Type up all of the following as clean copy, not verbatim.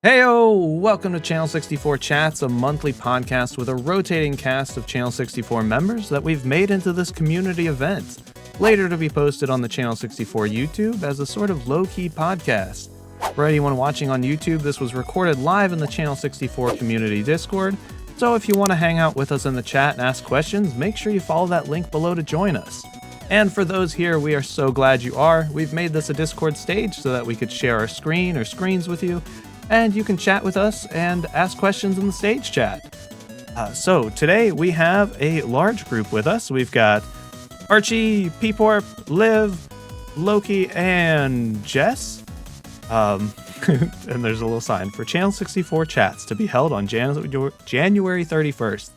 Heyo! Welcome to Channel 64 Chats, a monthly podcast with a rotating cast of Channel 64 members that we've made into this community event, later to be posted on the Channel 64 YouTube as a sort of low-key podcast. For anyone watching on YouTube, this was recorded live in the Channel 64 community Discord, so if you want to hang out with us in the chat and ask questions, make sure you follow that link below to join us. And for those here, we are so glad you are. We've made this a Discord stage so that we could share our screen or screens with you, and you can chat with us and ask questions in the stage chat. So today we have a large group with us. We've got Archie, Peeporp, Liv, Loki, and Jess. And there's a little sign for Channel 64 Chats to be held on January 31st.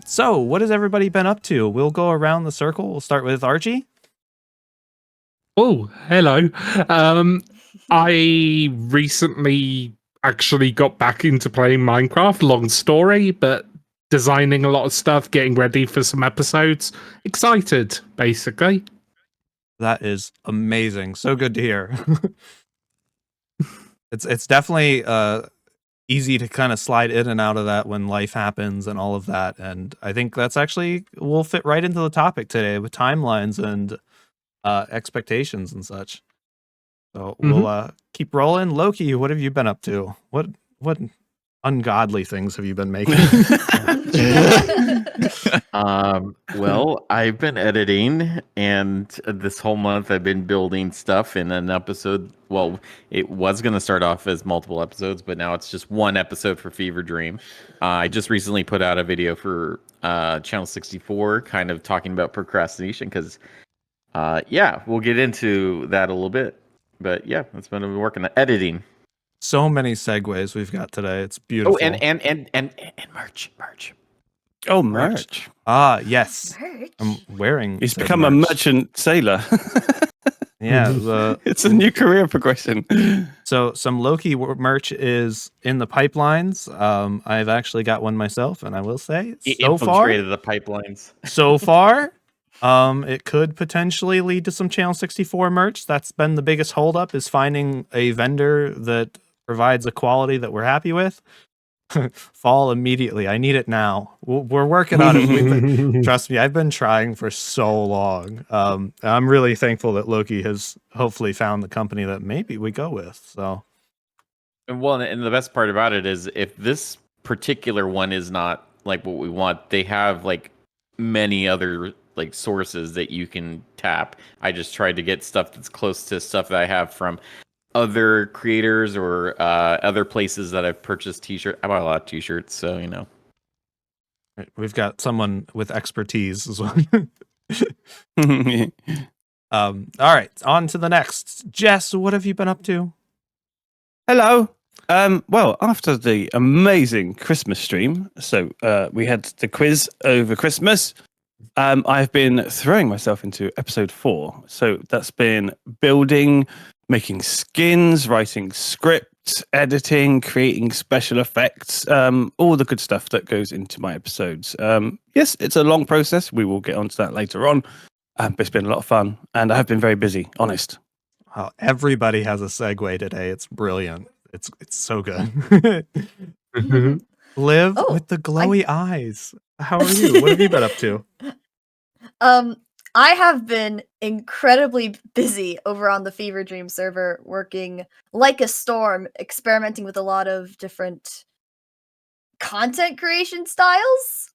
So what has everybody been up to? We'll go around the circle. We'll start with Archie. Oh, hello. I recently actually got back into playing Minecraft, long story, but designing a lot of stuff, getting ready for some episodes. Excited, basically. That is amazing. So good to hear. It's definitely easy to kind of slide in and out of that when life happens and all of that. And I think that's actually will fit right into the topic today with timelines and expectations and such. So we'll keep rolling. Loki, what have you been up to? What ungodly things have you been making? Well, I've been editing, and this whole month I've been building stuff in an episode. Well, it was going to start off as multiple episodes, but now it's just one episode for Fever Dream. I just recently put out a video for Channel 64, kind of talking about procrastination, because, we'll get into that a little bit. But yeah, that's been working on editing. So many segues we've got today. It's beautiful. Oh, and merch. Oh, merch. Ah, yes. Merch? I'm wearing. He's said become merch. a merchant sailor. Yeah, it's a new career progression. So some Loki merch is in the pipelines. I've actually got one myself, and I will say, He so far, infiltrated the pipelines. so far, it could potentially lead to some Channel 64 merch. That's been the biggest holdup, is finding a vendor that provides a quality that we're happy with. Fall immediately. I need it now. We're working on it. Trust me, I've been trying for so long. I'm really thankful that Loki has hopefully found the company that maybe we go with. So, And the best part about it is, if this particular one is not like what we want, they have like many other like sources that you can tap. I just tried to get stuff that's close to stuff that I have from other creators or other places that I've purchased t-shirts. I bought a lot of t-shirts, so you know. we've got someone with expertise as well. All right, on to the next. Jess, what have you been up to? Hello. Well, after the amazing Christmas stream, so we had the quiz over Christmas. I've been throwing myself into episode 4. So that's been building, making skins, writing scripts, editing, creating special effects, all the good stuff that goes into my episodes. Yes, it's a long process. We will get onto that later on. But it's been a lot of fun, and I have been very busy, honest. Wow, everybody has a segue today. It's brilliant. It's so good. Liv with the glowy eyes. How are you? What have you been up to? I have been incredibly busy over on the Fever Dream server, working like a storm, experimenting with a lot of different content creation styles.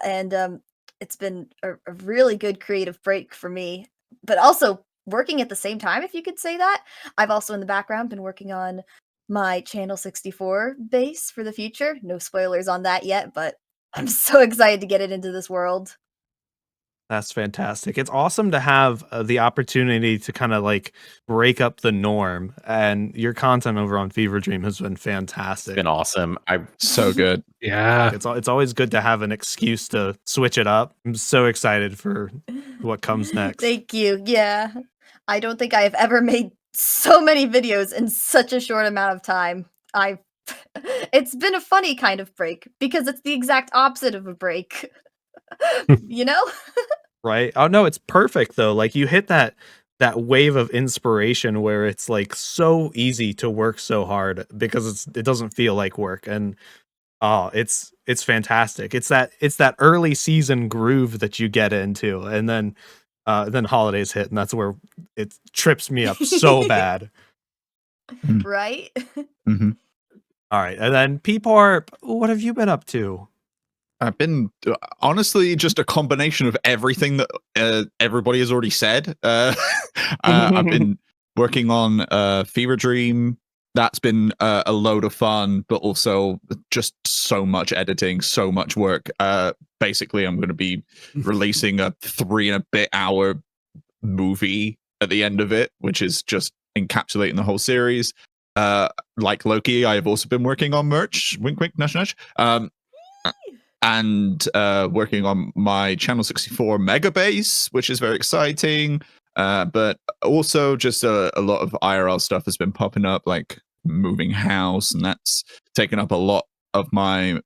And it's been a really good creative break for me, but also working at the same time, if you could say that. I've also in the background been working on my Channel 64 base for the future. No spoilers on that yet, but I'm so excited to get it into this world. That's fantastic. It's awesome to have the opportunity to kind of like break up the norm, and your content over on Fever Dream has been fantastic. It's been awesome. So good. Yeah. It's always good to have an excuse to switch it up. I'm so excited for what comes next. Thank you. Yeah. I don't think I have ever made so many videos in such a short amount of time. It's been a funny kind of break because it's the exact opposite of a break. You know? Right? Oh no, it's perfect though. Like you hit that that wave of inspiration where it's like so easy to work so hard because it doesn't feel like work. And oh, it's fantastic. It's that early season groove that you get into, and then holidays hit, and that's where it trips me up so bad. Right? Hmm. All right, and then Peeparp, what have you been up to? I've been honestly just a combination of everything that everybody has already said. I've been working on Fever Dream. That's been a load of fun, but also just so much editing, so much work. Basically, I'm going to be releasing a 3.5-hour movie at the end of it, which is just encapsulating the whole series. Like Loki, I have also been working on merch. Wink, wink, nudge, nudge. And working on my Channel 64 mega base, which is very exciting. But also just a lot of IRL stuff has been popping up, like moving house, and that's taken up a lot of my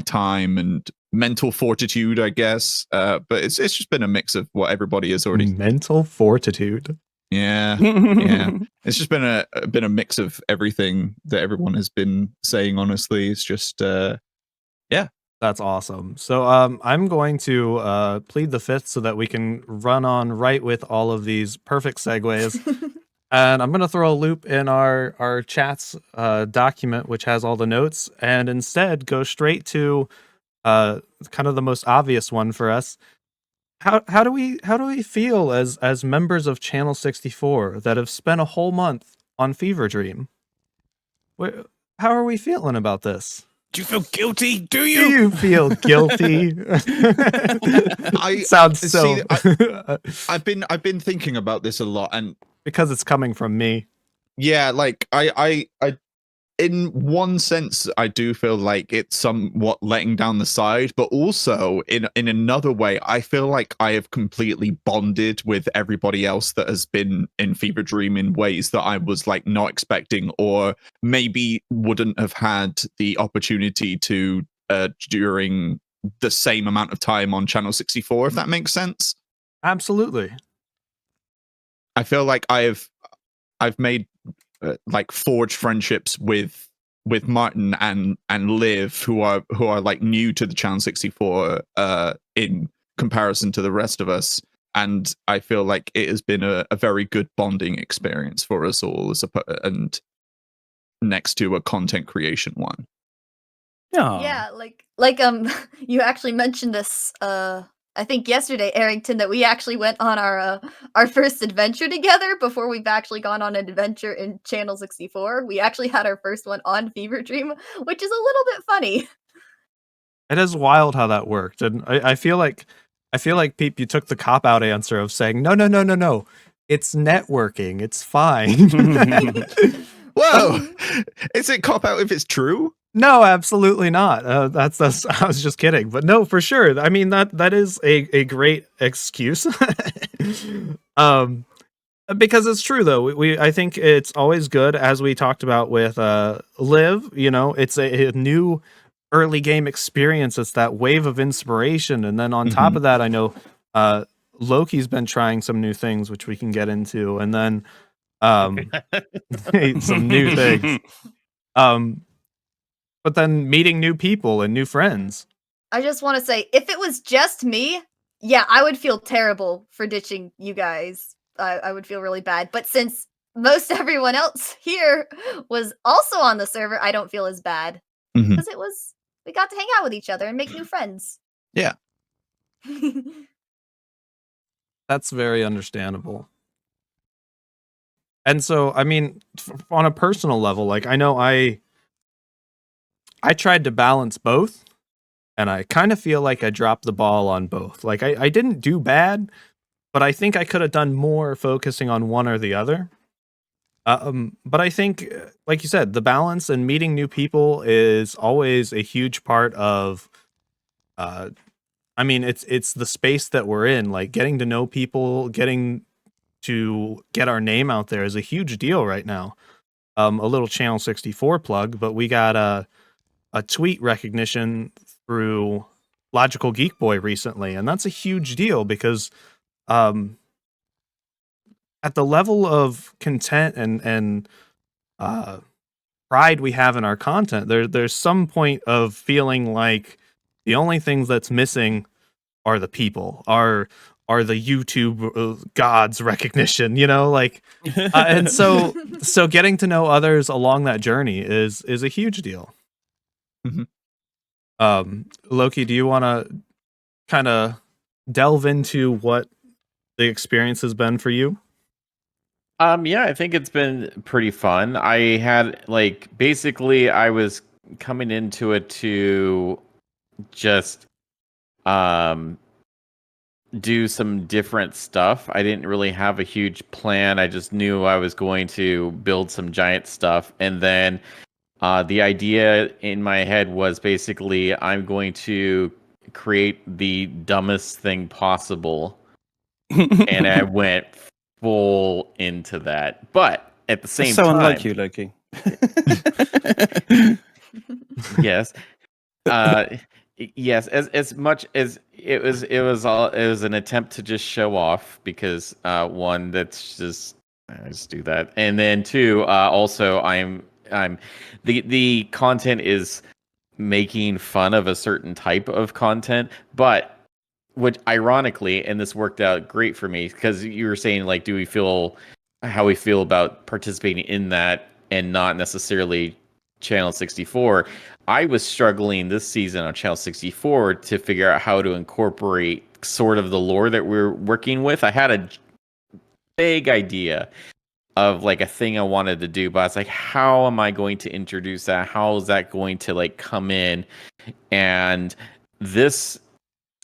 time and mental fortitude, I guess. But it's just been a mix of what everybody has already. Mental fortitude. Yeah, yeah. It's just been a mix of everything that everyone has been saying. Honestly, it's just yeah. That's awesome. So I'm going to plead the fifth so that we can run on right with all of these perfect segues. And I'm going to throw a loop in our chats document, which has all the notes, and instead go straight to kind of the most obvious one for us. How do we feel as members of Channel 64 that have spent a whole month on Fever Dream? How are we feeling about this? Do you feel guilty? Do Do you? you feel guilty? I Sounds so. see, I've been thinking about this a lot, and because it's coming from me. yeah, like I in one sense I do feel like it's somewhat letting down the side, but also in another way I feel like I have completely bonded with everybody else that has been in Fever Dream in ways that I was like not expecting, or maybe wouldn't have had the opportunity to during the same amount of time on Channel 64, if that makes sense. Absolutely. I feel like I've made like forge friendships with Martin and Liv, who are like new to the Channel 64 in comparison to the rest of us, and I feel like it has been a very good bonding experience for us all, and next to a content creation one. Yeah, like you actually mentioned this I think yesterday, Arrington, that we actually went on our first adventure together before we've actually gone on an adventure in Channel 64. We actually had our first one on Fever Dream, which is a little bit funny. It is wild how that worked, and I feel like Peep, you took the cop out answer of saying no. It's networking. It's fine. Whoa, is it cop out if it's true? No, absolutely not. That's I was just kidding, but no, for sure. I mean that is a great excuse. Because it's true though. I think it's always good, as we talked about with Liv. You know, it's a new early game experience. It's that wave of inspiration, and then on top of that, I know Loki's been trying some new things, which we can get into, and then some new things. But then meeting new people and new friends. I just want to say, if it was just me, yeah, I would feel terrible for ditching you guys. I would feel really bad. But since most everyone else here was also on the server, I don't feel as bad. Because we got to hang out with each other and make new friends. Yeah. That's very understandable. And so, I mean, on a personal level, like I know I tried to balance both, and I kind of feel like I dropped the ball on both. Like I didn't do bad, but I think I could have done more focusing on one or the other. But I think, like you said, the balance and meeting new people is always a huge part of. I mean, it's the space that we're in. Like getting to know people, getting to get our name out there is a huge deal right now. A little Channel 64 plug, but we got a tweet recognition through Logical Geek Boy recently, and that's a huge deal because at the level of content and uh, pride we have in our content, there's some point of feeling like the only things that's missing are the people, are the YouTube gods recognition, like, and so getting to know others along that journey is a huge deal. Mhm. Loki, do you want to kind of delve into what the experience has been for you? Yeah, I think it's been pretty fun. I had basically I was coming into it to just um do some different stuff. I didn't really have a huge plan. I just knew I was going to build some giant stuff. And then the idea in my head was basically I'm going to create the dumbest thing possible. And I went full into that. But at the That's same so time, unlike you, Loki. yes. uh yes, as much as it was an attempt to just show off because one, that's just I just do that, and then two, also I'm the content is making fun of a certain type of content, but which ironically, and this worked out great for me because you were saying do we feel how we feel about participating in that and not necessarily Channel 64. I was struggling this season on Channel 64 to figure out how to incorporate sort of the lore that we're working with. I had a big idea of a thing I wanted to do, but I was like, how am I going to introduce that? How is that going to come in? And this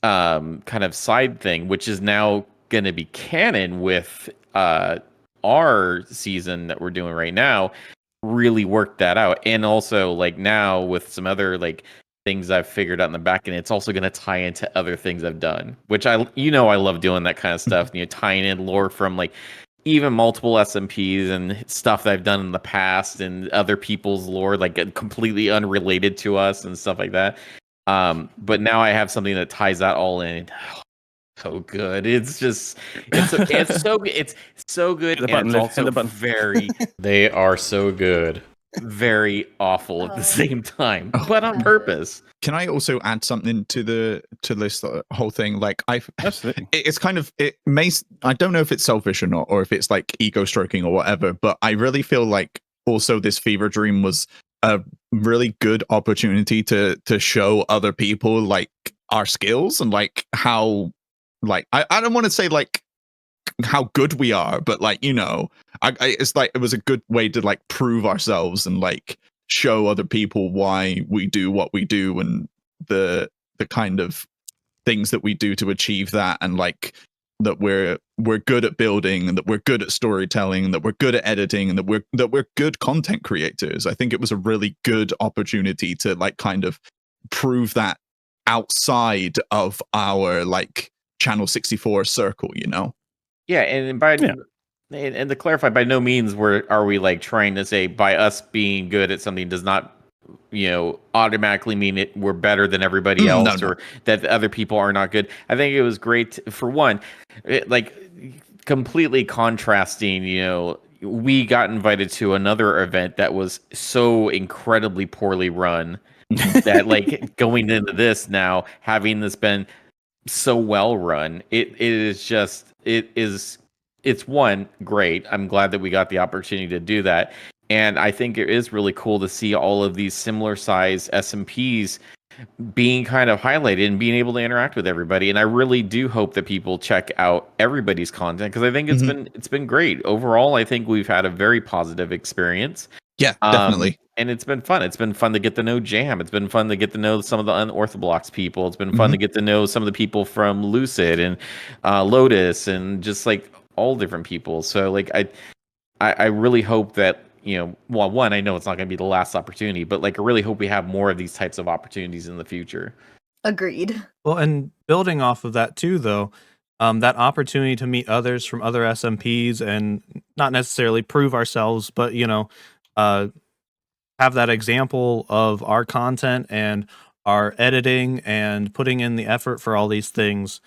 kind of side thing, which is now going to be canon with our season that we're doing right now, really worked that out. And also now with some other things I've figured out in the back end, it's also going to tie into other things I've done, which I love doing that kind of stuff, tying in lore from even multiple SMPs and stuff that I've done in the past and other people's lore, completely unrelated to us and stuff like that. But now I have something that ties that all in. So good. It's just it's so good, Hit the and button, it's Liv. Hit also the button. very They are so good. very awful at the same time, Oh. but on purpose. Can I also add something to this whole thing? Absolutely. It's kind of, it may, I don't know if it's selfish or not, or if it's ego stroking or whatever, but I really feel like also this fever dream was a really good opportunity to show other people our skills and how I don't want to say how good we are, but it's it was a good way to prove ourselves and show other people why we do what we do and the kind of things that we do to achieve that, and that we're good at building, and that we're good at storytelling, and that we're good at editing, and that we're good content creators. I think it was a really good opportunity to kind of prove that outside of our Channel 64 circle, Yeah, and by Yeah. and to clarify, by no means are we trying to say by us being good at something does not automatically mean we're better than everybody else, No. or that the other people are not good. I think it was great for one, completely contrasting. We got invited to another event that was so incredibly poorly run that going into this now, having this been so well run, it's one great. I'm glad that we got the opportunity to do that, and I think it is really cool to see all of these similar size SMPs being kind of highlighted and being able to interact with everybody. And I really do hope that people check out everybody's content, because I think it's been great overall. I think we've had a very positive experience. Yeah, definitely. And it's been fun. It's been fun to get to know Jam. It's been fun to get to know some of the unorthodox people. It's been fun to get to know some of the people from Lucid and Lotus, and just all different people. So I really hope that, well, one, I know it's not going to be the last opportunity, but I really hope we have more of these types of opportunities in the future. Agreed. Well, and building off of that too, though, that opportunity to meet others from other SMPs and not necessarily prove ourselves, but have that example of our content and our editing and putting in the effort for all these things,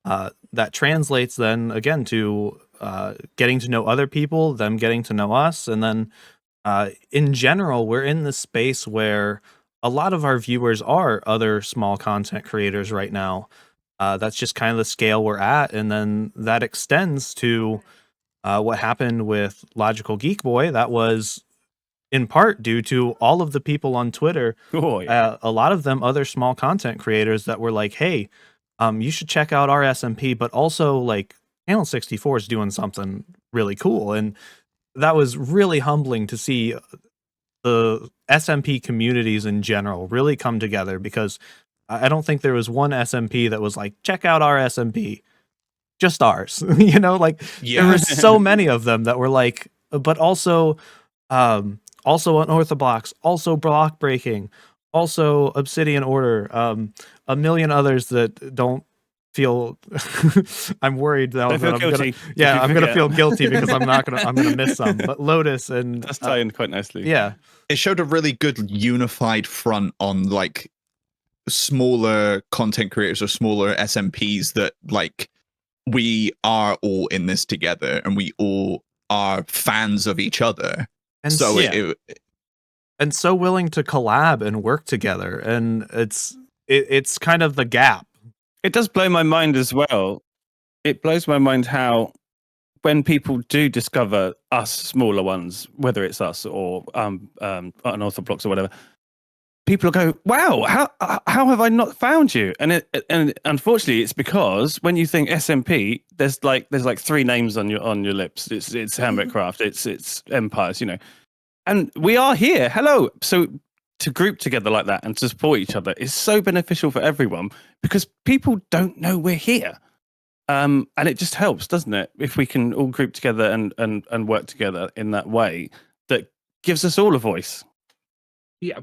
that translates then again to getting to know other people, them getting to know us, and then in general, we're in this space where a lot of our viewers are other small content creators right now. That's just kind of the scale we're at, and then that extends to what happened with Logical Geek Boy. That was in part due to all of the people on Twitter, Oh, yeah. a lot of them other small content creators that were like, hey, you should check out our SMP, but also like Channel 64 is doing something really cool. And that was really humbling to see the SMP communities in general really come together, because I don't think there was one SMP that was like, check out our SMP, just ours. You know, like there Yeah. were so many of them that were like, but also also unorthodox, also block breaking, also Obsidian Order, a million others that don't feel I'm worried now Don't that feel I'm guilty. gonna yeah, if you I'm gonna forget. feel guilty because I'm gonna miss some. But Lotus and That's tie in quite nicely. yeah. It showed a really good unified front on like smaller content creators or smaller SMPs, that like we are all in this together and we all are fans of each other. And So yeah. and so willing to collab and work together, and it's kind of the gap. It does blow my mind as well. It blows my mind how when people do discover us smaller ones, whether it's us or unorthodox or whatever, people go, "Wow, how have I not found you?" And unfortunately, it's because when you think SMP, there's like three names on your lips. It's Hammercraft, it's Empires, you know, and we are here. Hello. So to group together like that and to support each other is so beneficial for everyone, because people don't know we're here. And it just helps, doesn't it? If we can all group together and work together in that way, that gives us all a voice. Yeah.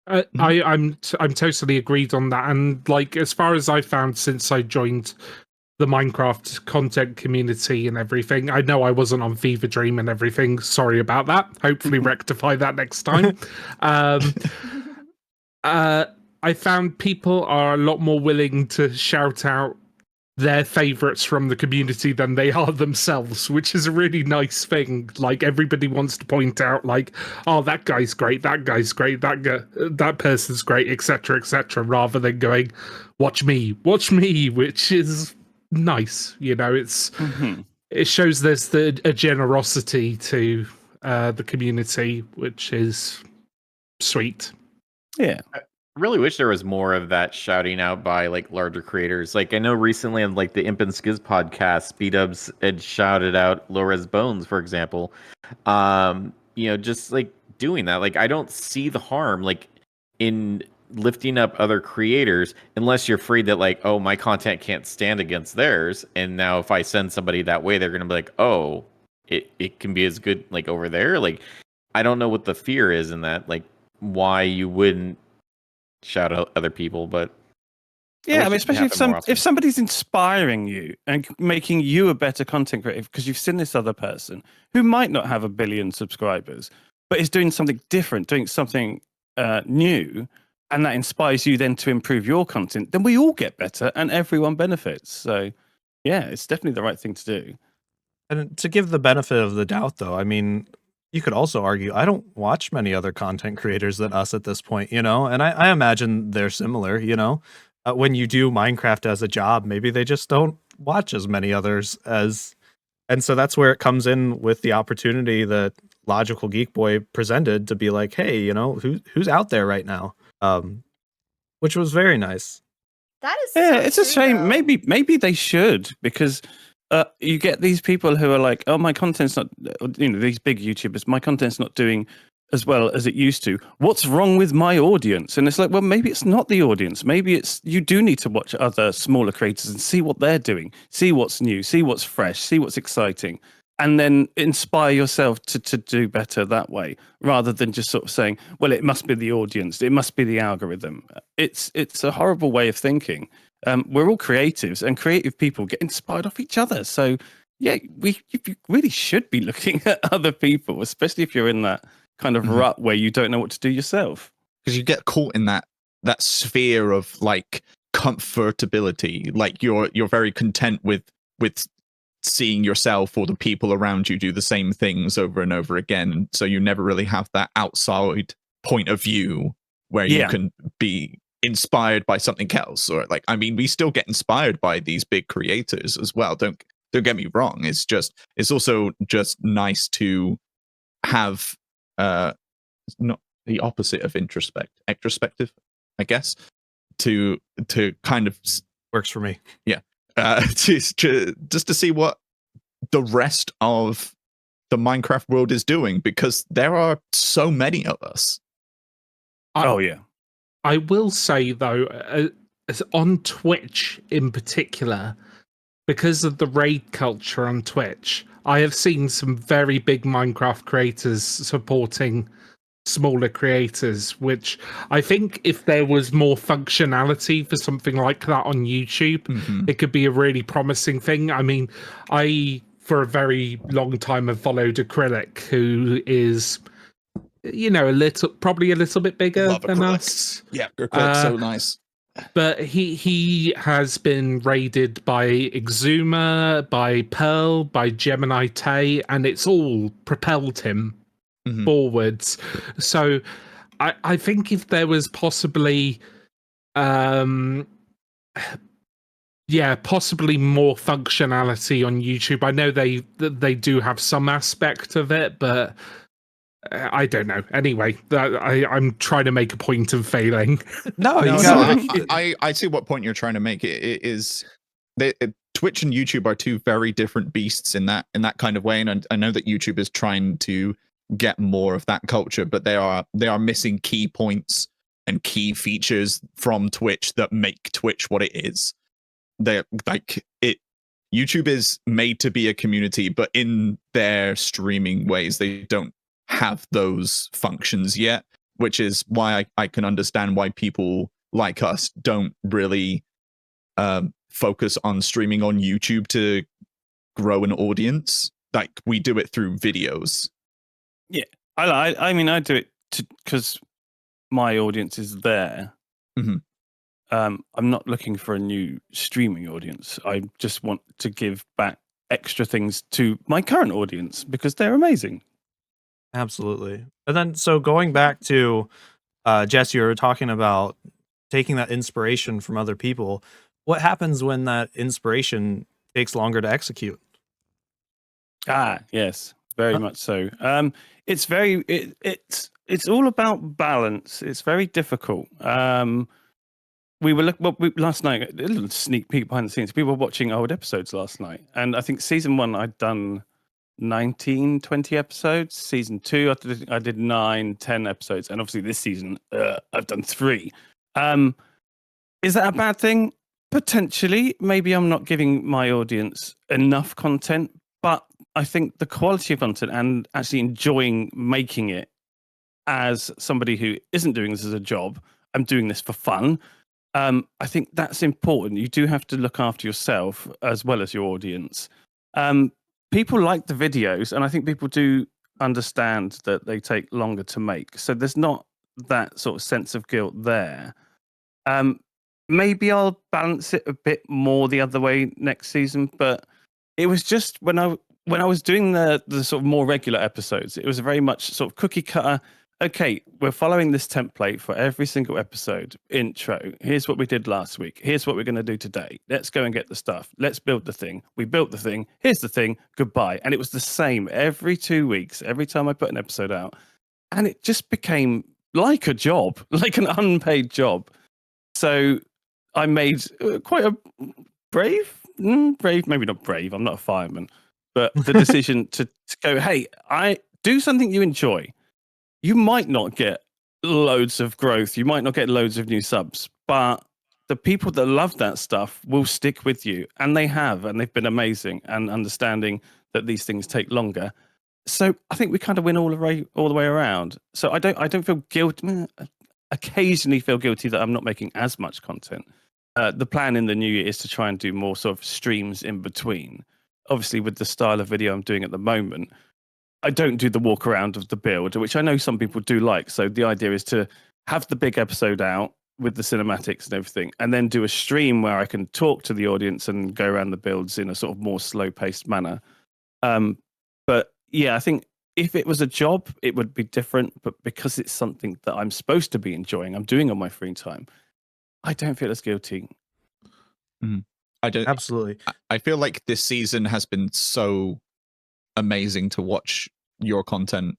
I'm totally agreed on that. And like, as far as I found since I joined the Minecraft content community and everything, I know I wasn't on Fever Dream and everything. Sorry about that. Hopefully rectify that next time. I found people are a lot more willing to shout out their favorites from the community than they are themselves, which is a really nice thing. Like, everybody wants to point out, like, oh, that guy's great, that guy's great, that person's great, etc., rather than going, watch me, which is nice. You know, it shows there's a generosity to the community, which is sweet. Yeah. I really wish there was more of that shouting out by like larger creators. Like I know recently on like the Imp and Skiz podcast, Speed Ups had shouted out Low Res Bones, for example. You know, just like doing that. Like I don't see the harm like in lifting up other creators unless you're afraid that like, oh, my content can't stand against theirs. And now if I send somebody that way, they're gonna be like, oh, it can be as good like over there. Like I don't know what the fear is in that, like why you wouldn't shout out other people, but Yeah, I mean, wish it especially happened more often. if somebody's inspiring you and making you a better content creator because you've seen this other person who might not have 1 billion subscribers, but is doing something different, doing something new, and that inspires you then to improve your content, then we all get better and everyone benefits. So, yeah, it's definitely the right thing to do. And to give the benefit of the doubt, though, I mean, you could also argue I don't watch many other content creators than us at this point, you know, and I imagine they're similar, you know. When you do Minecraft as a job, maybe they just don't watch as many others as, and so that's where it comes in with the opportunity that Logical Geek Boy presented to be like, hey, you know, who's out there right now, which was very nice. That is Yeah, so it's a true, shame. though. Maybe they should, because you get these people who are like, "Oh, my content's not," you know, these big YouTubers, "My content's not doing as well as it used to. What's wrong with my audience?" And it's like, well, maybe it's not the audience. Maybe it's you do need to watch other smaller creators and see what they're doing, see what's new, see what's fresh, see what's exciting, and then inspire yourself to do better that way, rather than just sort of saying, "Well, it must be the audience, it must be the algorithm." It's a horrible way of thinking. We're all creatives, and creative people get inspired off each other. So, yeah, you really should be looking at other people, especially if you're in that kind of rut where you don't know what to do yourself. Because you get caught in that sphere of like comfortability. Like you're very content with seeing yourself or the people around you do the same things over and over again. And so you never really have that outside point of view where you can be inspired by something else. Or like, I mean, we still get inspired by these big creators as well. Don't get me wrong. It's also just nice to have not the opposite of extrospective, I guess, to kind of Works for me. just to see what the rest of the Minecraft world is doing, because there are so many of us. I will say though, as on Twitch in particular, because of the raid culture on Twitch, I have seen some very big Minecraft creators supporting smaller creators, which I think if there was more functionality for something like that on YouTube, it could be a really promising thing. I mean, I, for a very long time, have followed Acrylic, who is, you know, probably a little bit bigger Love than Acrylic. us. Yeah, Acrylic's so nice. But he has been raided by Exuma, by Pearl, by Gemini Tay, and it's all propelled him forwards. So I think if there was possibly possibly more functionality on YouTube. I know they do have some aspect of it, but I don't know. Anyway, I'm trying to make a point of failing. I see what point you're trying to make. It is Twitch and YouTube are two very different beasts in that kind of way, and I know that YouTube is trying to get more of that culture, but they are missing key points and key features from Twitch that make Twitch what it is. They're like it. YouTube is made to be a community, but in their streaming ways, they don't have those functions yet, which is why I can understand why people like us don't really focus on streaming on YouTube to grow an audience. Like, we do it through videos. Yeah, I mean, I do it because my audience is there. I'm not looking for a new streaming audience. I just want to give back extra things to my current audience because they're amazing. Absolutely. And then, so going back to Jess, you were talking about taking that inspiration from other people. What happens when that inspiration takes longer to execute? Yes, very much so. It's it's all about balance. It's very difficult. We were last night, a little sneak peek behind the scenes. We were watching old episodes last night, and I think season 1 I'd done 19, 20 episodes. Season 2 I did 9, 10 episodes, and obviously this season I've done 3. Is that a bad thing? Potentially. Maybe I'm not giving my audience enough content, but I think the quality of content and actually enjoying making it as somebody who isn't doing this as a job, I'm doing this for fun. I think that's important. You do have to look after yourself as well as your audience. People like the videos, and I think people do understand that they take longer to make. So there's not that sort of sense of guilt there. Maybe I'll balance it a bit more the other way next season, but it was just when I was doing the sort of more regular episodes, it was very much sort of cookie cutter. Okay, we're following this template for every single episode. Intro. Here's what we did last week. Here's what we're going to do today. Let's go and get the stuff. Let's build the thing. We built the thing. Here's the thing. Goodbye. And it was the same every 2 weeks, every time I put an episode out. And it just became like a job, like an unpaid job. So I made quite a brave, maybe not brave. I'm not a fireman, but the decision to go, hey, I do something you enjoy. You might not get loads of growth. You might not get loads of new subs, but the people that love that stuff will stick with you. And they have, and they've been amazing and understanding that these things take longer. So I think we kind of win all the way around. So I don't feel guilty. Occasionally feel guilty that I'm not making as much content. The plan in the new year is to try and do more sort of streams in between. Obviously, with the style of video I'm doing at the moment, I don't do the walk around of the build, which I know some people do like. So the idea is to have the big episode out, with the cinematics and everything, and then do a stream where I can talk to the audience and go around the builds in a sort of more slow-paced manner. But yeah, I think if it was a job, it would be different. But because it's something that I'm supposed to be enjoying, I'm doing on my free time, I don't feel as guilty. I don't. Absolutely. I feel like this season has been so amazing to watch your content.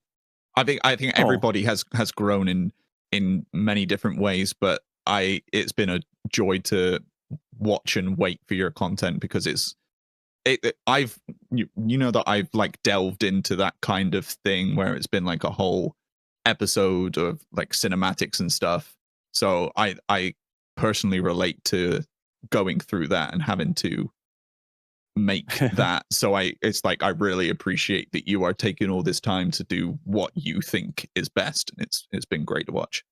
I think everybody has grown in many different ways, but it's been a joy to watch and wait for your content because I've you know that I've like delved into that kind of thing where it's been like a whole episode of like cinematics and stuff. So I personally relate to going through that and having to make that. So it's like I really appreciate that you are taking all this time to do what you think is best, and it's been great to watch.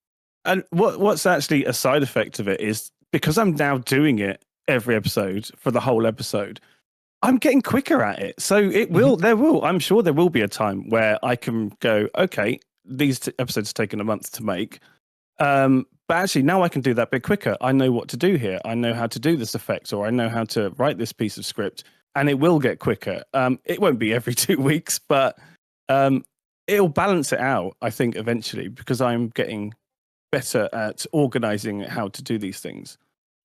And what's actually a side effect of it is because I'm now doing it every episode for the whole episode, I'm getting quicker at it. So I'm sure there will be a time where I can go, okay, these episodes taken a month to make. But actually now I can do that a bit quicker. I know what to do here. I know how to do this effect, or I know how to write this piece of script, and it will get quicker. It won't be every 2 weeks, but it'll balance it out, I think, eventually, because I'm getting better at organizing how to do these things.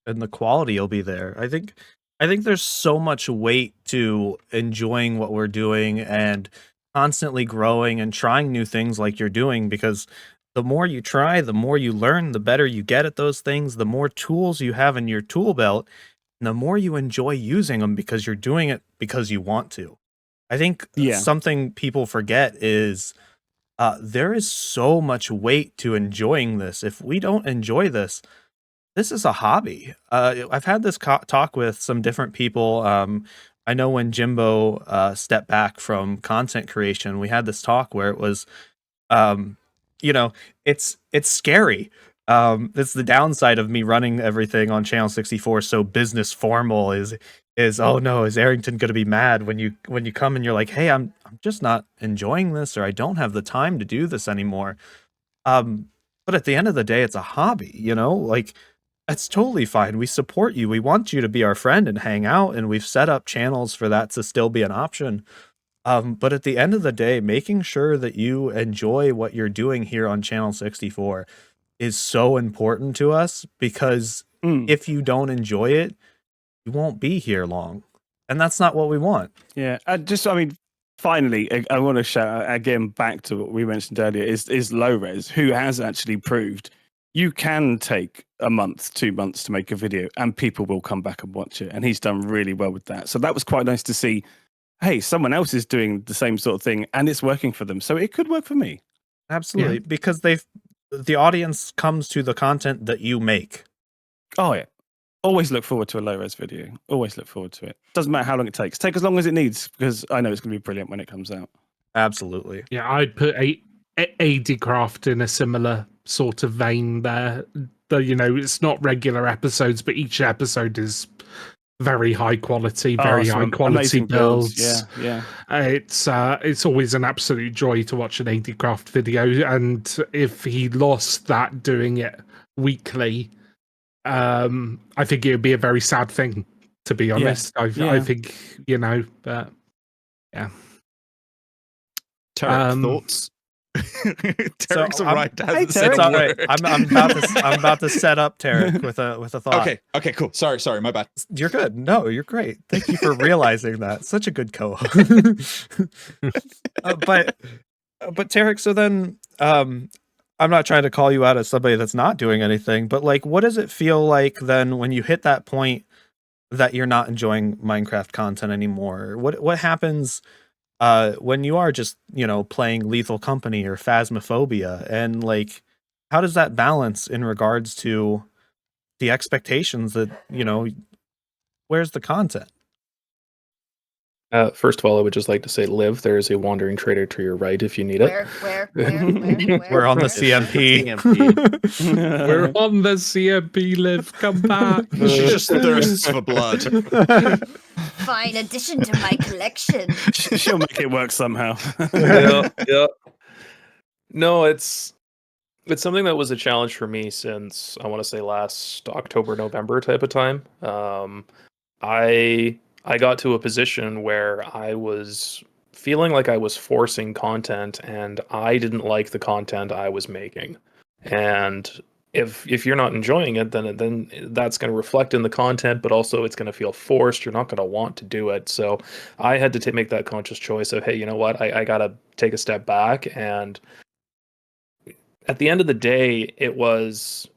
And the quality will be there. I think there's so much weight to enjoying what we're doing and constantly growing and trying new things like you're doing, because the more you try, the more you learn, the better you get at those things, the more tools you have in your tool belt, and the more you enjoy using them because you're doing it because you want to. I think something people forget is there is so much weight to enjoying this. If we don't enjoy this, this is a hobby. I've had this talk with some different people. I know when Jimbo stepped back from content creation, we had this talk where it was, it's scary. It's the downside of me running everything on Channel 64 so business formal is oh no, is Arrington going to be mad when you come and you're like, hey, I'm just not enjoying this, or I don't have the time to do this anymore. But at the end of the day, it's a hobby, like that's totally fine. We support you. We want you to be our friend and hang out, and we've set up channels for that to still be an option. But at the end of the day, making sure that you enjoy what you're doing here on Channel 64 is so important to us, because if you don't enjoy it, you won't be here long. And that's not what we want. Yeah. Finally, I want to shout out again back to what we mentioned earlier is Low Res, who has actually proved you can take a month, 2 months to make a video and people will come back and watch it. And he's done really well with that. So that was quite nice to see, hey, someone else is doing the same sort of thing and it's working for them. So it could work for me. Absolutely. Yeah. Because the audience comes to the content that you make. Oh, yeah. Always look forward to a low res video. Always look forward to it. Doesn't matter how long it takes. Take as long as it needs, because I know it's going to be brilliant when it comes out. Absolutely. Yeah, I'd put AD Craft in a similar sort of vein there. It's not regular episodes, but each episode is very high quality, high quality builds. Yeah. It's always an absolute joy to watch an AD Craft video, and if he lost that doing it weekly, I think it would be a very sad thing, to be honest. I think, but yeah. Tarek, thoughts? Tarek's arrived. It's all right. I'm about to set up Tarek with a thought. Okay, cool. Sorry, my bad. You're good. No, you're great. Thank you for realizing that. Such a good co-host. But Tarek, so then I'm not trying to call you out as somebody that's not doing anything, but like, what does it feel like then when you hit that point that you're not enjoying Minecraft content anymore? What happens when you are just, playing Lethal Company or Phasmophobia, and like, how does that balance in regards to the expectations that, where's the content? First of all, I would just like to say, Liv, there is a wandering trader to your right if you need it. Where? We're on the CMP. We're on the CMP, Liv. Come back. She just thirsts for blood. Fine addition to my collection. She'll make it work somehow. Yeah. No, it's It's something that was a challenge for me since I want to say last October, November type of time. I got to a position where I was feeling like I was forcing content, and I didn't like the content I was making. And if you're not enjoying it, then that's going to reflect in the content, but also it's going to feel forced. You're not going to want to do it. So I had to make that conscious choice of, hey, you know what? I got to take a step back. And at the end of the day, it was,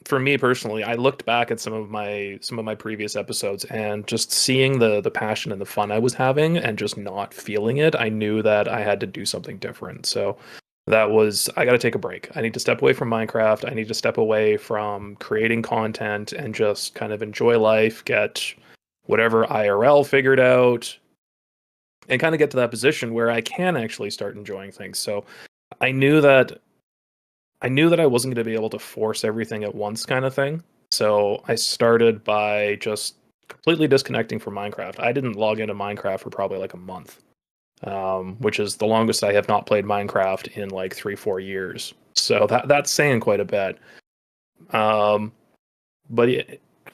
for me personally, I looked back at some of my previous episodes, and just seeing the passion and the fun I was having and just not feeling it, I knew that I had to do something different. So that was, I got to take a break. I need to step away from Minecraft. I need to step away from creating content and just kind of enjoy life, get whatever IRL figured out, and kind of get to that position where I can actually start enjoying things. So I knew that I wasn't going to be able to force everything at once, kind of thing. So I started by just completely disconnecting from Minecraft. I didn't log into Minecraft for probably like a month, which is the longest I have not played Minecraft in like 3-4 years. So that's saying quite a bit. Um, but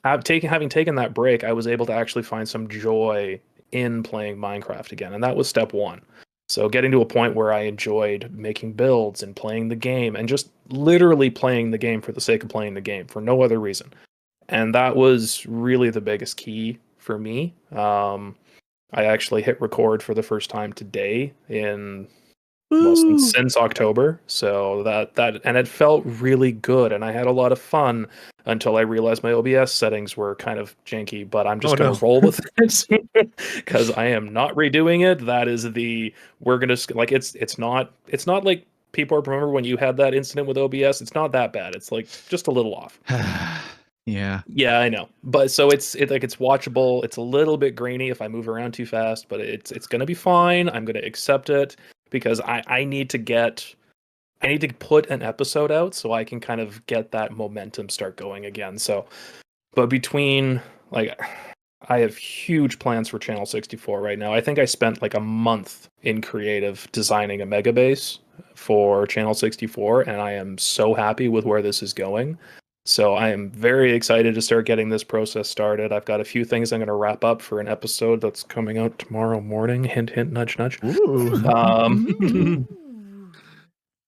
having taken that break, I was able to actually find some joy in playing Minecraft again, and that was step one. So getting to a point where I enjoyed making builds and playing the game, and just literally playing the game for the sake of playing the game for no other reason. And that was really the biggest key for me. I actually hit record for the first time today in, well, since October. So that and it felt really good, and I had a lot of fun until I realized my OBS settings were kind of janky. But I'm just gonna roll with it because I am not redoing it. That is we're gonna like it's not like people remember when you had that incident with OBS. It's not that bad. It's like just a little off. Yeah. Yeah, I know. But so it's watchable. It's a little bit grainy if I move around too fast, but it's gonna be fine. I'm gonna accept it because I need to put an episode out so I can kind of get that momentum start going again. So, but between, like, I have huge plans for Channel 64 right now. I think I spent like a month in creative designing a mega base for Channel 64, and I am so happy with where this is going. So I am very excited to start getting this process started. I've got a few things I'm going to wrap up for an episode that's coming out tomorrow morning. Hint, hint, nudge, nudge. Um,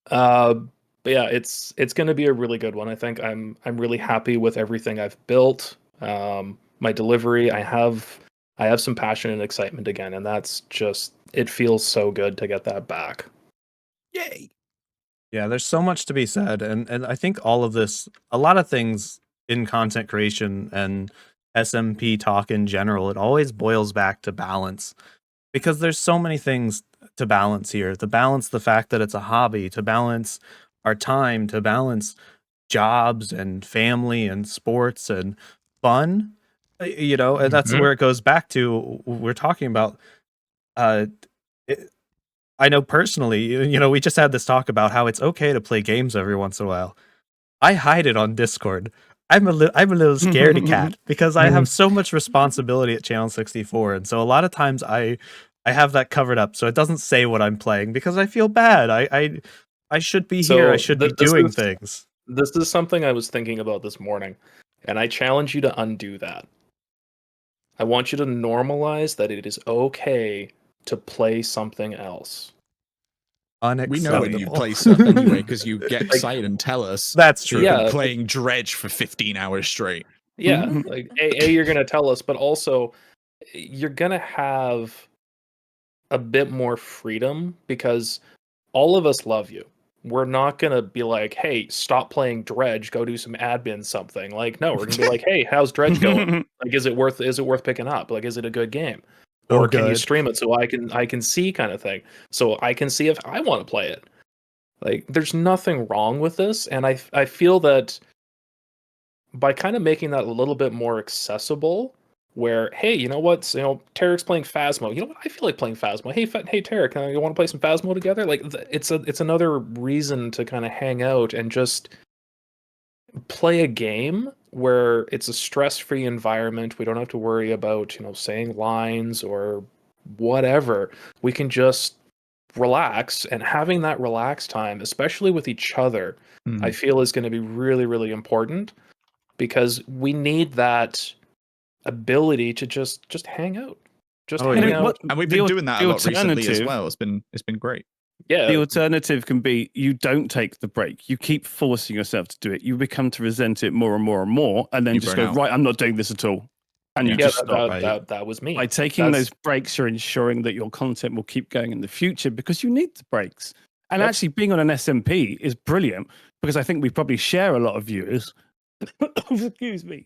uh, but yeah, it's going to be a really good one. I think I'm really happy with everything I've built. My delivery, I have some passion and excitement again, and that's just, it feels so good to get that back. Yay. Yeah, there's so much to be said, and I think all of this, a lot of things in content creation and SMP talk in general, it always boils back to balance, because there's so many things to balance here. To balance the fact that it's a hobby, to balance our time, to balance jobs and family and sports and fun, and that's where it goes back to, we're talking about, uh, I know personally, we just had this talk about how it's okay to play games every once in a while. I hide it on Discord. I'm a little scaredy cat because I have so much responsibility at Channel 64, and so a lot of times I have that covered up so it doesn't say what I'm playing because I feel bad. I should be here. I should be doing things. This is something I was thinking about this morning, and I challenge you to undo that. I want you to normalize that it is okay to play something else. We know when you Unacceptable. play stuff anyway because you get excited and tell us. That's true. You've been Yeah. playing Dredge for 15 hours straight. Yeah, like you're gonna tell us, but also you're gonna have a bit more freedom because all of us love you. We're not gonna be like, hey, stop playing Dredge, go do some admin something. Like, no, we're gonna be like, hey, how's Dredge going? Like, is it worth picking up? Like, is it a good game? Or can you stream it so I can see, kind of thing. So I can see if I want to play it. Like, there's nothing wrong with this, and I feel that by kind of making that a little bit more accessible, where, hey, you know what, Tarek's playing Phasmo. You know what, I feel like playing Phasmo. Hey Tarek, you want to play some Phasmo together? Like, it's another reason to kind of hang out and just play a game where it's a stress-free environment. We don't have to worry about saying lines or whatever. We can just relax, and having that relaxed time, especially with each other, Mhm. I feel is going to be really, really important because we need that ability to just hang out. Just Oh, hang yeah. out. And we've the been al- doing that the a lot recently as alternative- well. It's been great. Yeah. The alternative can be you don't take the break. You keep forcing yourself to do it. You become to resent it more and more and more, and then You just burn go, out. right, I'm not doing this at all. And you Yeah. just that, stop. that, that, that was me. By taking That's- those breaks, you're ensuring that your content will keep going in the future because you need the breaks. And That's- actually, being on an SMP is brilliant because I think we probably share a lot of viewers. Excuse me.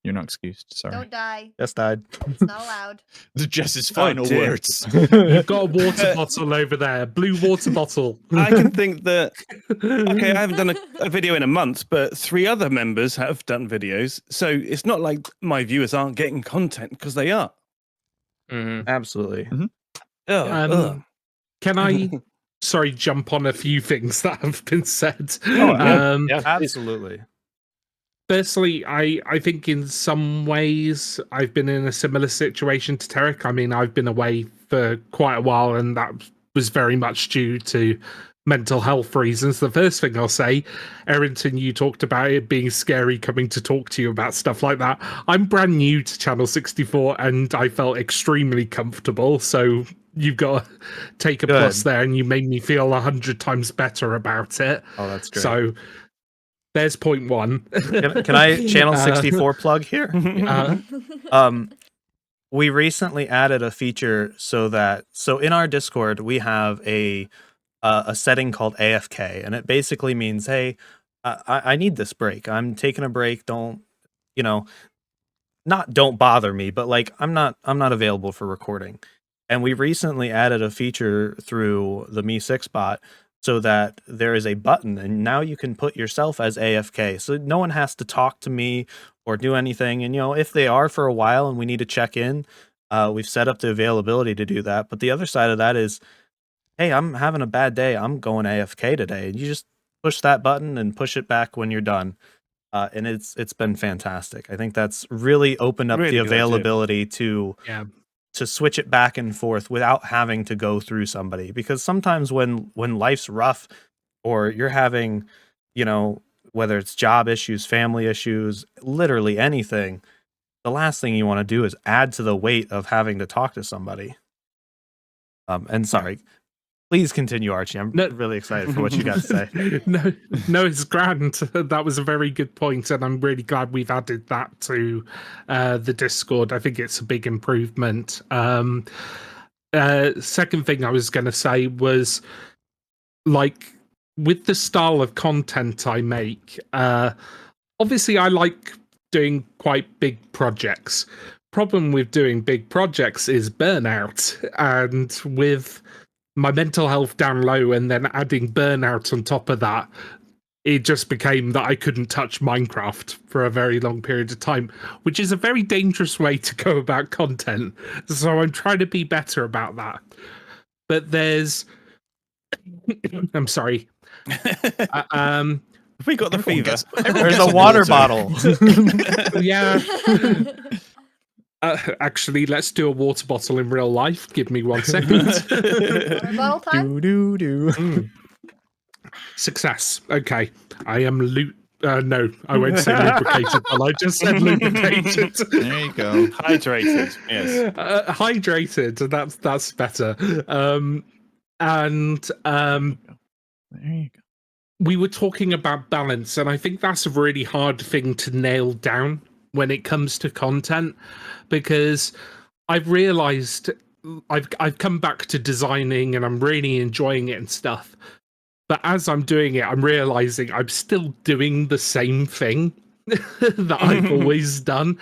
You're not excused. Sorry. Don't die. Just died. It's not allowed. Jess's final dear. words. You've got a water bottle over there, blue water bottle. I can think that, okay, I haven't done a video in a month, but 3 other members have done videos. So it's not like my viewers aren't getting content because they are. Mhm. Absolutely. Can I, sorry, jump on a few things that have been said? Oh, yeah. Yeah, please. Absolutely. Firstly, I think in some ways I've been in a similar situation to Tarek. I mean, I've been away for quite a while, and that was very much due to mental health reasons. The first thing I'll say, Errington, you talked about it being scary coming to talk to you about stuff like that. I'm brand new to Channel 64, and I felt extremely comfortable. So you've got to take a Good. plus there, and you made me feel 100 times better about it. Oh, that's great. So there's point one. Can I Channel 64 plug here? Uh, We recently added a feature so in our Discord we have a setting called AFK, and it basically means, hey, I need this break. I'm taking a break. Don't don't bother me, but like I'm not available for recording. And we recently added a feature through the Me6 bot so that there is a button, and now you can put yourself as AFK. So no one has to talk to me or do anything. And if they are for a while and we need to check in, we've set up the availability to do that. But the other side of that is, hey, I'm having a bad day. I'm going AFK today. And you just push that button and push it back when you're done. And it's been fantastic. I think that's really opened up Really the good idea. availability to switch it back and forth without having to go through somebody. Because sometimes when life's rough or you're having, whether it's job issues, family issues, literally anything, the last thing you want to do is add to the weight of having to talk to somebody. And sorry, please continue, Archie. I'm really excited for what you got to say. No, it's grand. That was a very good point, and I'm really glad we've added that to the Discord. I think it's a big improvement. Second thing I was going to say was, like, with the style of content I make, obviously I like doing quite big projects. Problem with doing big projects is burnout, and with my mental health down low and then adding burnout on top of that, it just became that I couldn't touch Minecraft for a very long period of time, which is a very dangerous way to go about content. So I'm trying to be better about that. But there's I'm sorry. We got the fever. There's a water bottle. Yeah. Actually, let's do a water bottle in real life. Give me 1 second. Water bottle time? Do. Success. Okay. I am no, I won't say lubricated, but I just said lubricated. There you go. Hydrated. Yes. Hydrated. That's better. There you go. We were talking about balance, and I think that's a really hard thing to nail down when it comes to content, because I've realized I've come back to designing and I'm really enjoying it and stuff. But as I'm doing it, I'm realizing I'm still doing the same thing that I've always done.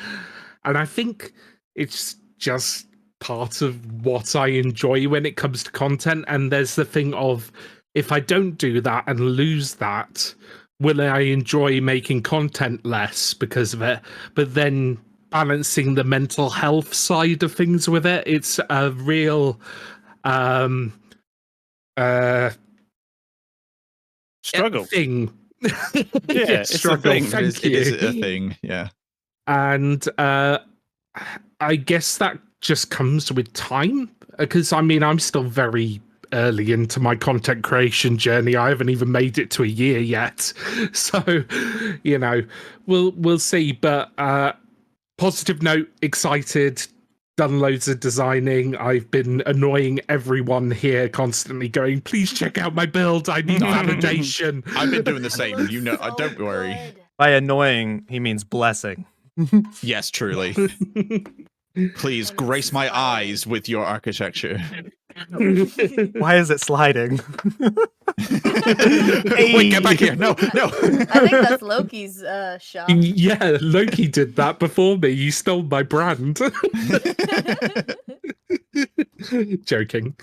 And I think it's just part of what I enjoy when it comes to content. And there's the thing of, if I don't do that and lose that, will I enjoy making content less because of it? But then balancing the mental health side of things with it, it's a real Struggle. thing. It's a struggle. thing. Thank It is you. a thing. Yeah. And I guess that just comes with time. because I mean, I'm still very early into my content creation journey. I haven't even made it to a year yet. So, you know, we'll see. But positive note, excited, done loads of designing. I've been annoying everyone here constantly going, please check out my build. I need validation. I've been doing the same. Looks You know, so don't worry. good. By annoying, he means blessing. Yes, truly. Please And grace my smiling. eyes with your architecture. Why is it sliding? Wait, get back here! No, no. I think that's Loki's shop. Yeah, Loki did that before me. You stole my brand. Joking.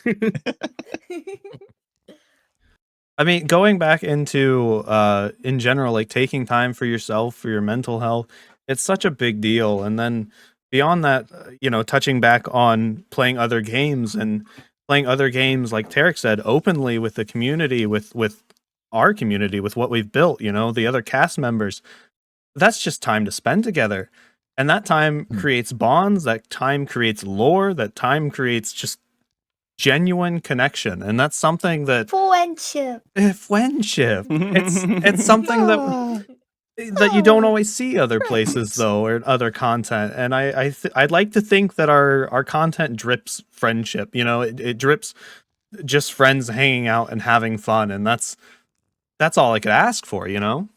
I mean, going back into in general, like taking time for yourself, for your mental health, it's such a big deal. And then beyond that, you know, touching back on playing other games and playing other games, like Tarek said, openly with the community, with our community, with what we've built, you know, the other cast members. That's just time to spend together. And that time creates bonds, that time creates lore, that time creates just genuine connection. And that's something that Friendship. friendship. It's something that you don't always see other places though, or other content. And I'd like to think that our content drips friendship. You know, it drips just friends hanging out and having fun, and that's all I could ask for. You know.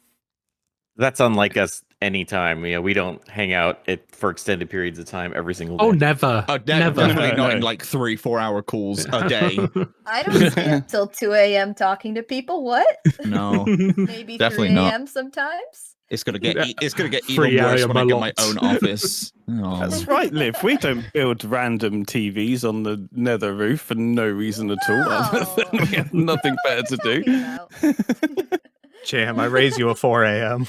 That's unlike us anytime. You know, we don't hang out for extended periods of time every single day. Oh, never. Never. Definitely not in No. like 3-4 hour calls a day. I don't stay up till 2 a.m. talking to people. What? No, Maybe Definitely 3 not. a.m. sometimes. it's gonna get even 3 worse a.m. when I a get my lot. own office. Oh. That's right, Liv. We don't build random TVs on the nether roof for no reason at all. Other than we have nothing better to do. Jam, I raise you at 4 a.m.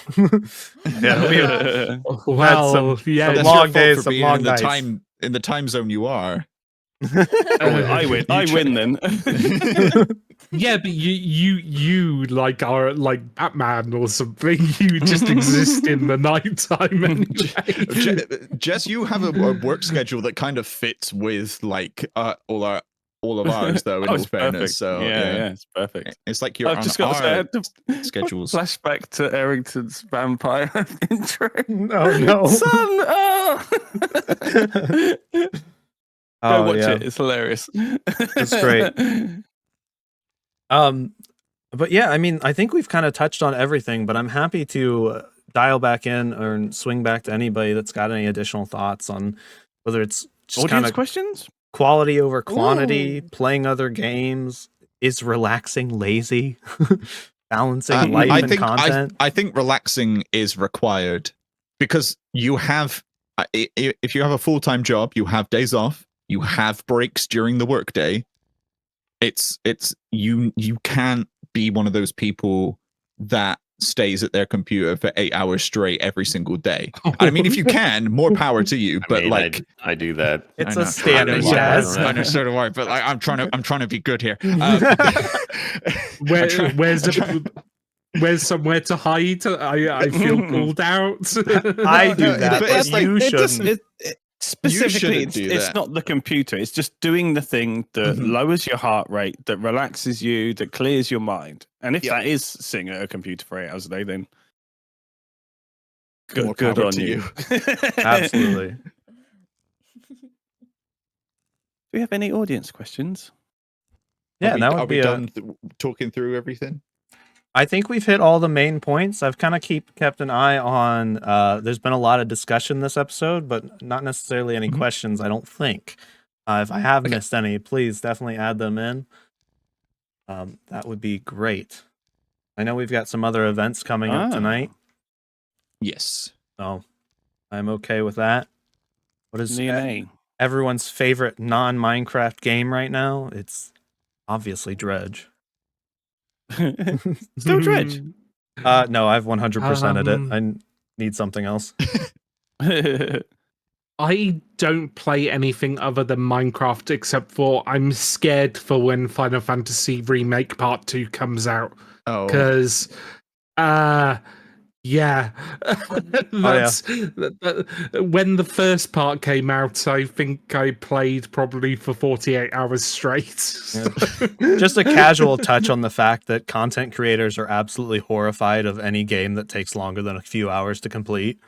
Yeah, we have Well, some- yeah. some That's long your fault days, for some being long in the nights. time zone you are. I win. I win then. Yeah, but you like are like Batman or something. You just exist in the nighttime anyway. Jess, you have a work schedule that kind of fits with like all of ours, though. In all it's fairness, perfect. so yeah, it's perfect. it's like you're I've on just got to say, I our had to schedules. flashback to Errington's vampire intro. Oh no. Son! Go Oh watch yeah. it. It's hilarious. It's great. But yeah, I mean, I think we've kind of touched on everything, but I'm happy to dial back in or swing back to anybody that's got any additional thoughts on whether it's just kind Audience of questions? quality over quantity, Ooh. playing other games, is relaxing lazy, balancing life I and think content. I think relaxing is required because you have if you have a full-time job, you have days off, you have breaks during the workday. It's you can't be one of those people that stays at their computer for 8 hours straight every single day. I mean, if you can, more power to you. But I mean, like, I do that. It's I a know. standard, Yeah, Jazz. I know, so do I. But like, I'm trying to be good here. Where's somewhere to hide? I feel pulled out. I do that, but but it's like- you shouldn't. Specifically, shouldn't do it's that. not the computer. It's just doing the thing that Mhm. lowers your heart rate, that relaxes you, that clears your mind. And if Yep. that is sitting at a computer for 8 hours a day, then More good power on to you. Absolutely. Do we have any audience questions? Yeah, that are would we be done talking through everything? I think we've hit all the main points. I've kind of kept an eye on. There's been a lot of discussion this episode, but not necessarily any questions. I don't think. If I have missed any, please definitely add them in. That would be great. I know we've got some other events coming up tonight, Yes. so I'm okay with that. What is DNA. everyone's favorite non-Minecraft game right now? It's obviously Dredge. Still Dredge. No, I've 100%ed it. I Um, need something else. I don't play anything other than Minecraft except for I'm scared for when Final Fantasy Remake Part 2 comes out. Oh, Because Yeah, that's when the first part came out. I think I played probably for 48 hours straight. Yeah. Just a casual touch on the fact that content creators are absolutely horrified of any game that takes longer than a few hours to complete.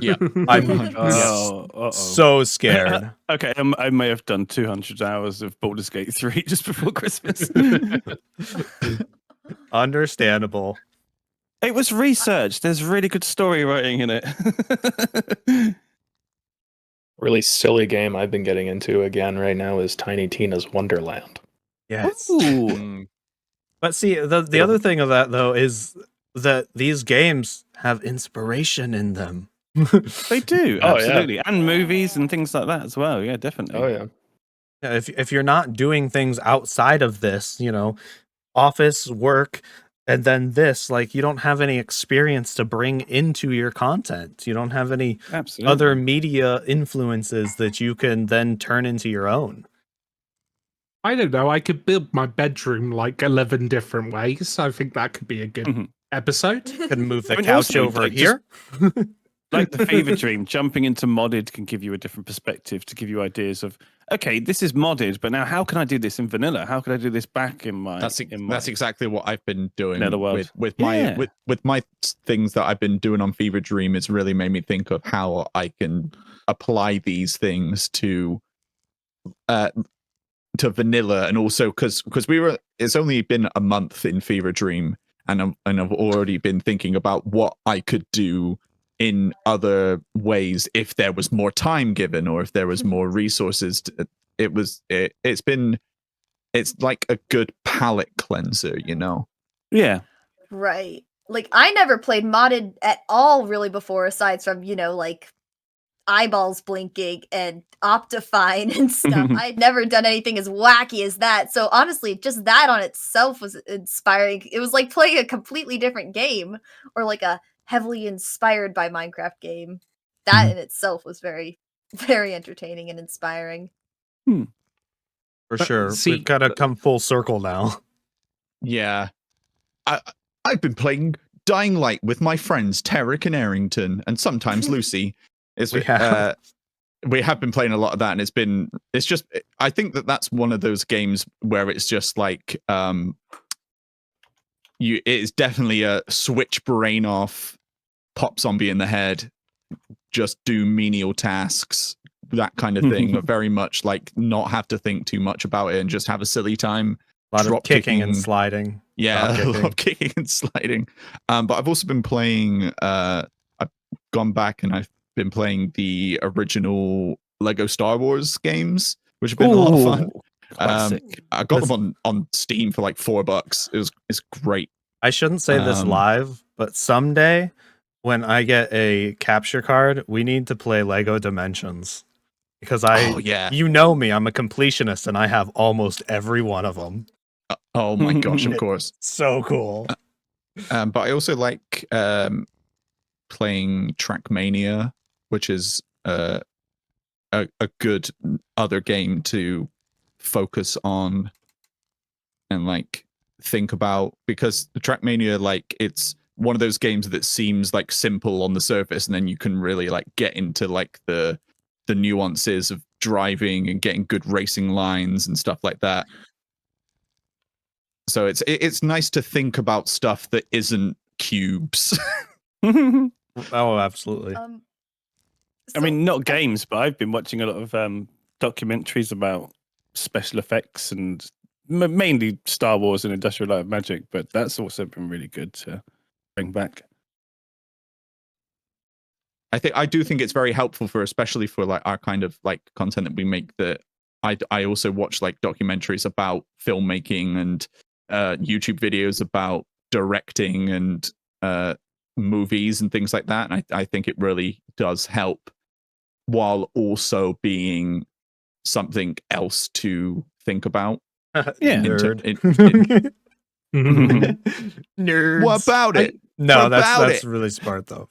Yeah. I'm so scared. Okay, I may have done 200 hours of Baldur's Gate 3 just before Christmas. Understandable. It was research. There's really good story writing in it. Really silly game I've been getting into again right now is Tiny Tina's Wonderland. Yes. Ooh. But see, the other thing of that though is that these games have inspiration in them. They do, Oh, yeah. absolutely. And movies and things like that as well. Yeah, definitely. Oh yeah. Yeah, if you're not doing things outside of this, office work, and then this, like, you don't have any experience to bring into your content. You don't have any Absolutely. other media influences that you can then turn into your own. I don't know. I could build my bedroom like 11 different ways. I think that could be a good episode. Can move the I mean, couch also, over like, here. Like the Fever Dream, jumping into modded can give you a different perspective to give you ideas of, okay, this is modded, but now how can I do this in vanilla? How could I do this back in my? That's exactly what I've been doing Netherworld. with my things that I've been doing on Fever Dream. It's really made me think of how I can apply these things to vanilla, and also because it's only been a month in Fever Dream, and I've already been thinking about what I could do in other ways if there was more time given, or if there was more resources. It's like a good palate cleanser, Yeah. Right. Like, I never played modded at all really before, aside from, like eyeballs blinking and Optifine and stuff. I'd never done anything as wacky as that. So honestly, just that on itself was inspiring. It was like playing a completely different game, or like a heavily inspired by Minecraft game. That in itself was very, very entertaining and inspiring. For sure. We've got to come full circle now. Yeah. I've been playing Dying Light with my friends Tarek and Arrington, and sometimes Lucy. We have been playing a lot of that, and it's just, I think that's one of those games where it's just like it's definitely a switch brain off, pop zombie in the head, just do menial tasks, that kind of thing. Very much like not have to think too much about it and just have a silly time. A lot of kicking and sliding. Yeah, a lot of kicking and sliding. But I've also been playing, I've gone back and I've been playing the original Lego Star Wars games, which have been a lot of fun. Classic. I got them on Steam for like $4. It's great. I shouldn't say this live, but someday when I get a capture card, we need to play Lego Dimensions. Because you know me, I'm a completionist and I have almost every one of them. Oh my gosh, of course. So cool. But I also like playing Trackmania, which is a good other game to focus on and like think about, because the Trackmania, like, it's one of those games that seems like simple on the surface, and then you can really like get into like the nuances of driving and getting good racing lines and stuff like that. So it's nice to think about stuff that isn't cubes. Oh, absolutely. I mean, not games, but I've been watching a lot of documentaries about special effects and mainly Star Wars and Industrial Light and Magic, but that's also been really good to bring back. I do think it's very helpful especially for like our kind of like content that we make, that I also watch like documentaries about filmmaking and YouTube videos about directing and movies and things like that. And I think it really does help, while also being something else to think about. Yeah. Nerds. What about it? No, that's really smart though.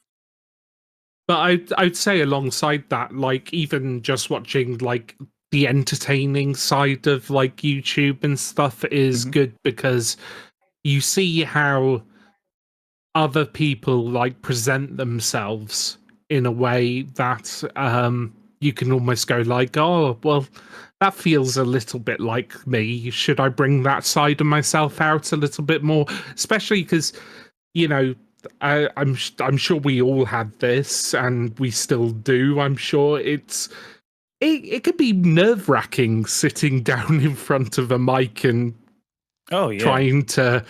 But I'd say alongside that, like, even just watching like the entertaining side of like YouTube and stuff is good, because you see how other people like present themselves in a way that you can almost go like, oh, well, that feels a little bit like me. Should I bring that side of myself out a little bit more? Especially because, you know, I'm sure we all had this, and we still do. I'm sure it could be nerve-wracking sitting down in front of a mic and trying to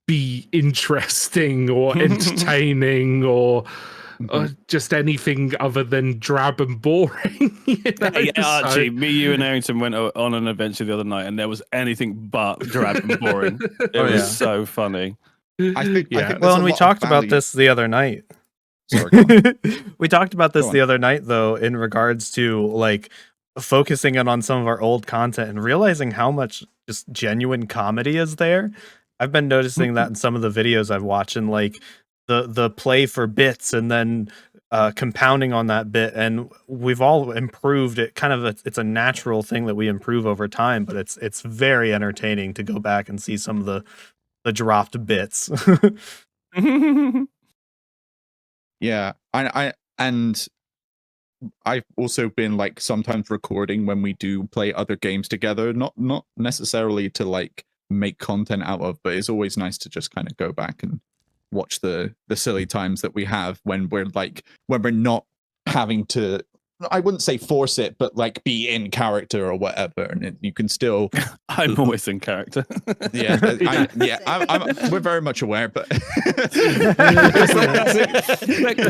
be interesting or entertaining or just anything other than drab and boring. Archie, me, you, and Arrington went on an adventure the other night, and there was anything but drab and boring. It was so funny. I think well, and we talked about this the other night. Sorry, we talked about this the other night, though, in regards to like focusing in on some of our old content and realizing how much just genuine comedy is there. I've been noticing that in some of the videos I've watched, and like the play for bits and then compounding on that bit, and we've all improved it. Kind of it's a natural thing that we improve over time, but it's very entertaining to go back and see some of the dropped bits. Yeah, and I've also been like sometimes recording when we do play other games together, not necessarily to like make content out of, but it's always nice to just kind of go back and watch the silly times that we have when we're not having to, I wouldn't say force it, but like be in character or whatever, and you can still. I'm always in character. We're very much aware, but the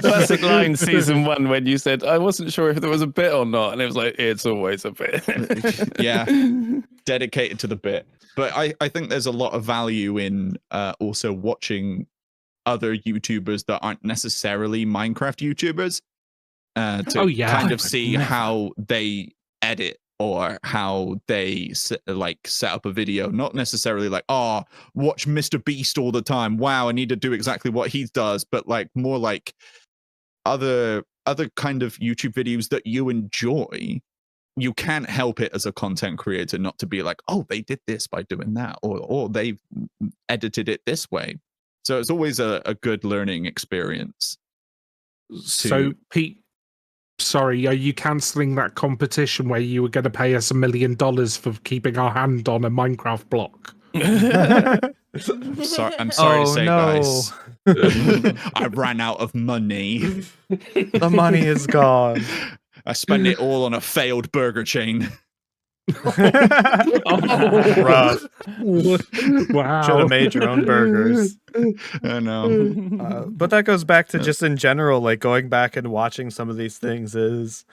classic line, season 1, when you said, "I wasn't sure if there was a bit or not," and it was like, "It's always a bit." Yeah, dedicated to the bit. But I think there's a lot of value in also watching other YouTubers that aren't necessarily Minecraft YouTubers. To kind of see how they edit or how they set up a video, not necessarily like, oh, watch Mr. Beast all the time, wow, I need to do exactly what he does, but like more like other kind of YouTube videos that you enjoy. You can't help it as a content creator not to be like, oh, they did this by doing that, or they've edited it this way. So it's always a good learning experience. So Pete, sorry, are you cancelling that competition where you were going to pay us $1 million for keeping our hand on a Minecraft block? I'm sorry to say, guys. I ran out of money. The money is gone. I spent it all on a failed burger chain. Rough. Wow. Should have made your own burgers. I know. But that goes back to just in general, like going back and watching some of these things is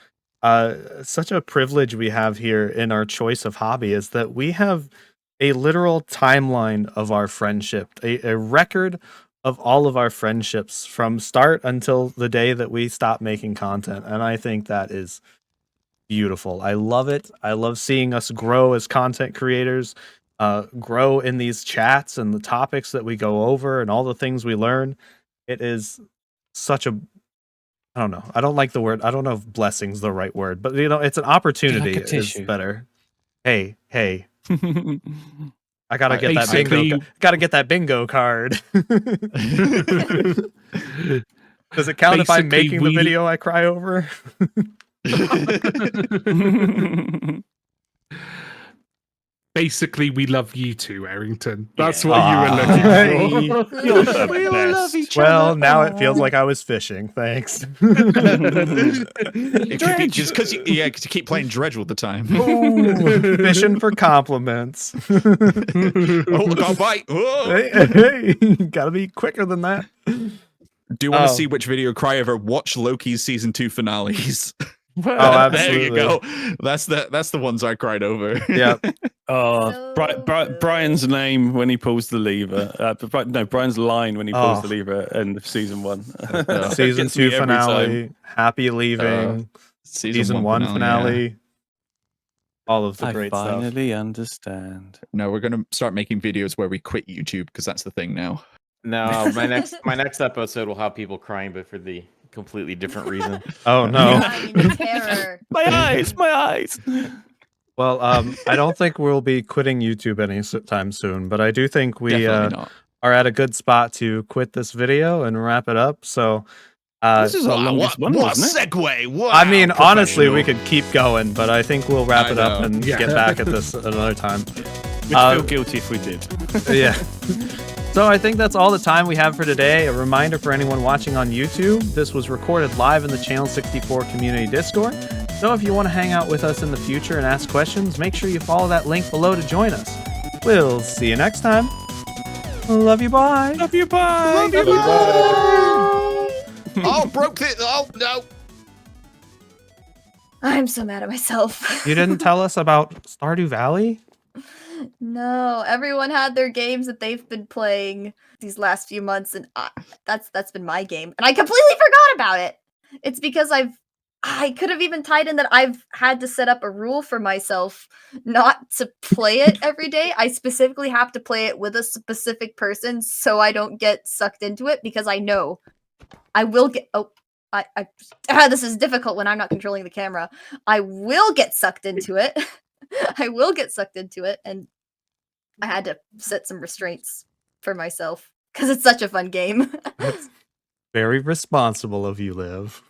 such a privilege we have here in our choice of hobby, is that we have a literal timeline of our friendship, a record of all of our friendships from start until the day that we stop making content. And I think that is beautiful. I love it. I love seeing us grow as content creators, grow in these chats and the topics that we go over and all the things we learn. It is such a, I don't know. I don't like the word. I don't know if blessing's the right word, but you know, it's an opportunity. It's better. Hey. I gotta get that bingo. Gotta get that bingo card. Does it count if I'm making the video I cry over? Basically, we love you too, Arrington. That's what you were looking for. We all love each other. Well, now it feels like I was fishing. Thanks. Just because you keep playing Dredge all the time. Ooh, fishing for compliments. Oh, got a bite. Hey, gotta be quicker than that. Do you want to see which video cry over? Watch Loki's season 2 finales. Oh, absolutely. There you go. That's the ones I cried over. Yep. Brian's name when he pulls the lever. Brian's line when he pulls the lever end of season 1. Season 2 finale. Happy leaving. Season 1 finale. All of the great stuff. I finally understand. No, we're gonna start making videos where we quit YouTube because that's the thing now. No, my next episode will have people crying, but for the completely different reason. Oh no! Terror. My eyes. Well, I don't think we'll be quitting YouTube anytime soon, but I do think we are at a good spot to quit this video and wrap it up. So, This is our longest one, what wasn't it? segue? Wow, I mean, honestly, we professional. could keep going, but I think we'll wrap I it up know. and Yeah. get back at this another time. We'd feel guilty if we did. Yeah. So I think that's all the time we have for today. A reminder for anyone watching on YouTube, this was recorded live in the Channel 64 community Discord. So if you want to hang out with us in the future and ask questions, make sure you follow that link below to join us. We'll see you next time. Love you, bye. Love you, bye. Love you, bye. Oh, broke it. Oh, no. I'm so mad at myself. You didn't tell us about Stardew Valley? No, everyone had their games that they've been playing these last few months, and that's been my game, and I completely forgot about it. It's because I could have even tied in that I've had to set up a rule for myself not to play it every day. I specifically have to play it with a specific person so I don't get sucked into it, because I know I will get. Oh, this is difficult when I'm not controlling the camera. I will get sucked into it. I will get sucked into it, and I had to set some restraints for myself because it's such a fun game. Very responsible of you, Liv.